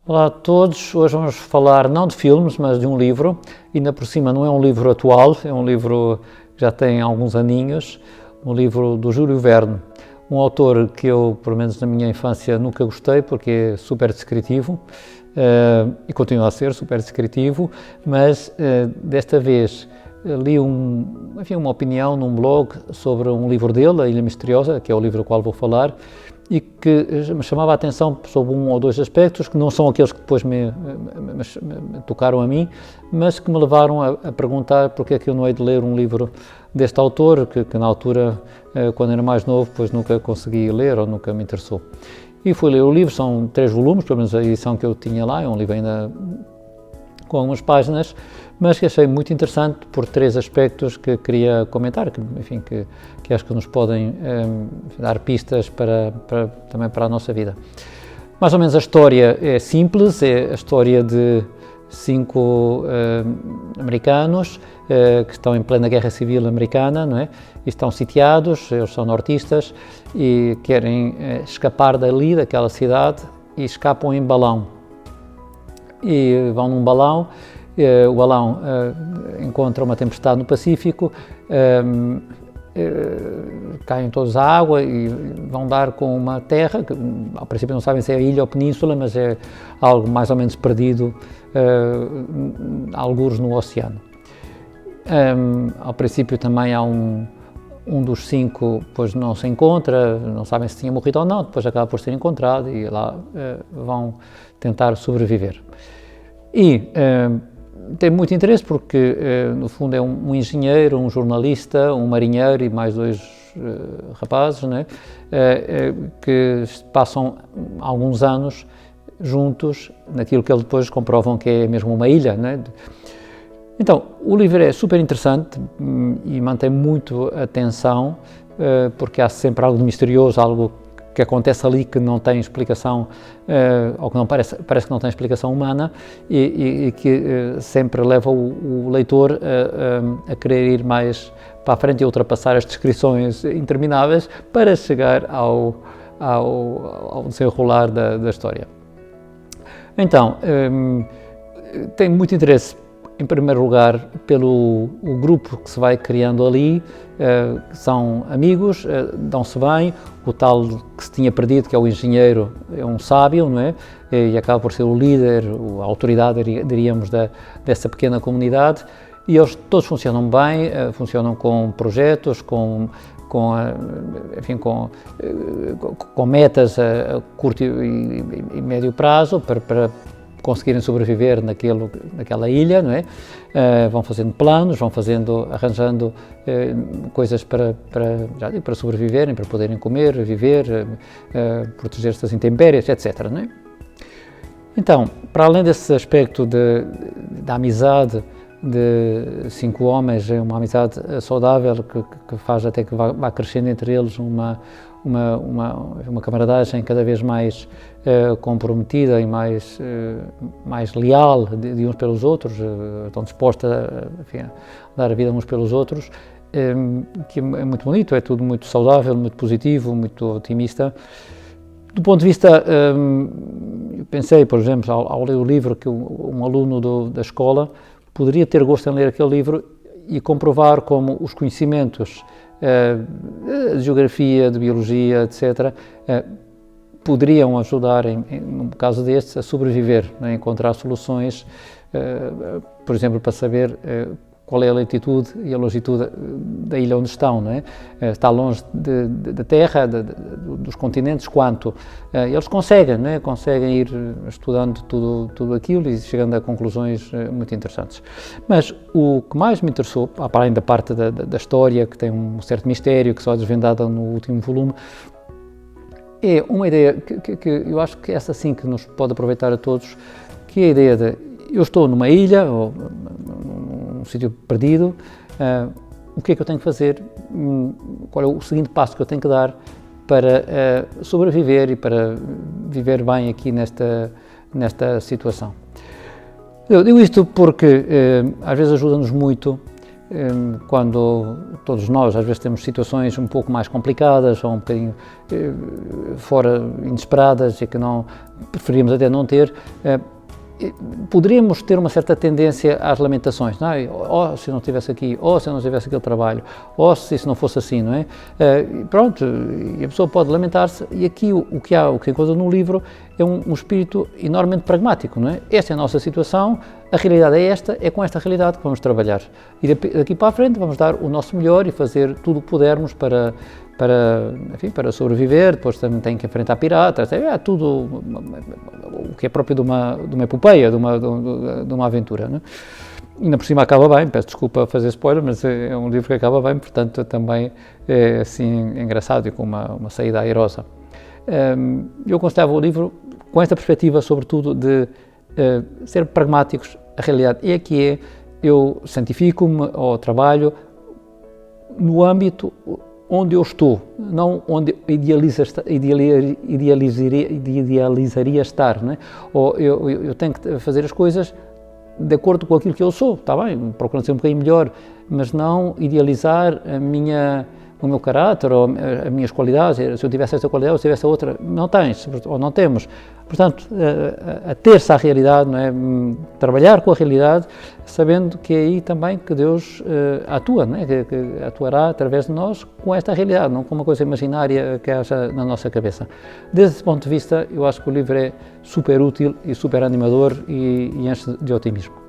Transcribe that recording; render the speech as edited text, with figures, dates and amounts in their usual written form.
Olá a todos, hoje vamos falar não de filmes, mas de um livro, e ainda por cima não é um livro atual, é um livro que já tem alguns aninhos, um livro do Júlio Verne, um autor que eu, pelo menos na minha infância, nunca gostei, porque é super descritivo, e continua a ser super descritivo, mas desta vez li uma opinião num blog sobre um livro dele, A Ilha Misteriosa, que é o livro do qual vou falar, e que me chamava a atenção sobre um ou dois aspectos, que não são aqueles que depois me tocaram a mim, mas que me levaram a perguntar porque é que eu não hei de ler um livro deste autor, que na altura, quando era mais novo, depois nunca consegui ler ou nunca me interessou. E fui ler o livro, são 3 volumes, pelo menos a edição que eu tinha lá, é um livro ainda com algumas páginas, mas que achei muito interessante por 3 aspectos que queria comentar, que acho que nos podem dar pistas também para a nossa vida. Mais ou menos a história é simples, é a história de 5 americanos que estão em plena Guerra Civil Americana, não é? E estão sitiados, eles são nortistas e querem escapar daquela cidade, e escapam em balão. E vão num balão, o balão encontra uma tempestade no Pacífico, caem todos à água e vão dar com uma terra, que ao princípio não sabem se é ilha ou península, mas é algo mais ou menos perdido, algures no oceano. Ao princípio também há um dos 5, pois não se encontra, não sabem se tinha morrido ou não, depois acaba por ser encontrado e lá vão tentar sobreviver. E tem muito interesse porque, no fundo, é um engenheiro, um jornalista, um marinheiro e mais 2 rapazes, né, que passam alguns anos juntos naquilo que eles depois comprovam que é mesmo uma ilha, né? Então, o livro é super interessante e mantém muito a atenção, porque há sempre algo de misterioso, algo que acontece ali que não tem explicação, ou que não parece que não tem explicação humana, e que sempre leva o leitor a querer ir mais para a frente e ultrapassar as descrições intermináveis para chegar ao desenrolar da história. Então, tem muito interesse, em primeiro lugar, pelo o grupo que se vai criando ali, que são amigos, dão-se bem, o tal que se tinha perdido, que é o engenheiro, é um sábio, não é? E acaba por ser o líder, a autoridade, diríamos, dessa pequena comunidade, e eles todos funcionam bem, funcionam com projetos, com metas a curto e médio prazo para conseguirem sobreviver naquela ilha, não é? Vão fazendo planos, arranjando coisas para sobreviverem, para poderem comer, viver, proteger-se das intempéries, etc., não é? Então, para além desse aspecto da amizade de 5 homens, é uma amizade saudável que faz até que vá crescendo entre eles uma camaradagem cada vez mais comprometida e mais leal de uns pelos outros, estão dispostos a dar a vida uns pelos outros, que é muito bonito, é tudo muito saudável, muito positivo, muito otimista. Do ponto de vista, eu pensei, por exemplo, ao ler o livro, que um aluno da escola poderia ter gosto em ler aquele livro e comprovar como os conhecimentos de geografia, de biologia, etc., poderiam ajudar, no caso destes, a sobreviver, a encontrar soluções, por exemplo, para saber qual é a latitude e a longitude da ilha onde estão, não é? Está longe da Terra, dos continentes, quanto? Eles conseguem, não é? Conseguem ir estudando tudo aquilo e chegando a conclusões muito interessantes. Mas o que mais me interessou, para além da parte da história, que tem um certo mistério, que só é desvendada no último volume, é uma ideia que eu acho que essa sim que nos pode aproveitar a todos, que é a ideia de eu estou numa ilha, ou num sítio perdido, o que é que eu tenho que fazer, qual é o seguinte passo que eu tenho que dar para sobreviver e para viver bem aqui nesta situação. Eu digo isto porque às vezes ajuda-nos muito quando todos nós às vezes temos situações um pouco mais complicadas ou um bocadinho fora inesperadas e que não preferimos até não ter, poderíamos ter uma certa tendência às lamentações, não é? Oh, se eu não estivesse aqui, oh, se eu não tivesse aquele trabalho, oh, se isso não fosse assim, não é? Pronto, e a pessoa pode lamentar-se, e aqui o que se encontra no livro é um espírito enormemente pragmático, não é? Esta é a nossa situação, a realidade é esta, é com esta realidade que vamos trabalhar. E daqui para a frente vamos dar o nosso melhor e fazer tudo o que pudermos para sobreviver. Depois também tem que enfrentar piratas, tudo o que é próprio de uma epopeia, de uma aventura, não é? Ainda por cima acaba bem, peço desculpa fazer spoiler, mas é um livro que acaba bem, portanto também é assim engraçado e com uma saída airosa. Eu aconselhava o livro com esta perspectiva, sobretudo, de ser pragmáticos. A realidade é que eu santifico-me ao trabalho no âmbito onde eu estou, não onde idealizaria estar, não é? Ou eu tenho que fazer as coisas de acordo com aquilo que eu sou, está bem, procurando ser um bocadinho melhor, mas não idealizar o meu caráter ou as minhas qualidades. Se eu tivesse esta qualidade ou se tivesse a outra, não tens, ou não temos. Portanto, ater-se à realidade, não é? Trabalhar com a realidade, sabendo que é aí também que Deus atua, não é? Que atuará através de nós com esta realidade, não com uma coisa imaginária que haja na nossa cabeça. Desde esse ponto de vista, eu acho que o livro é super útil e super animador e enche de otimismo.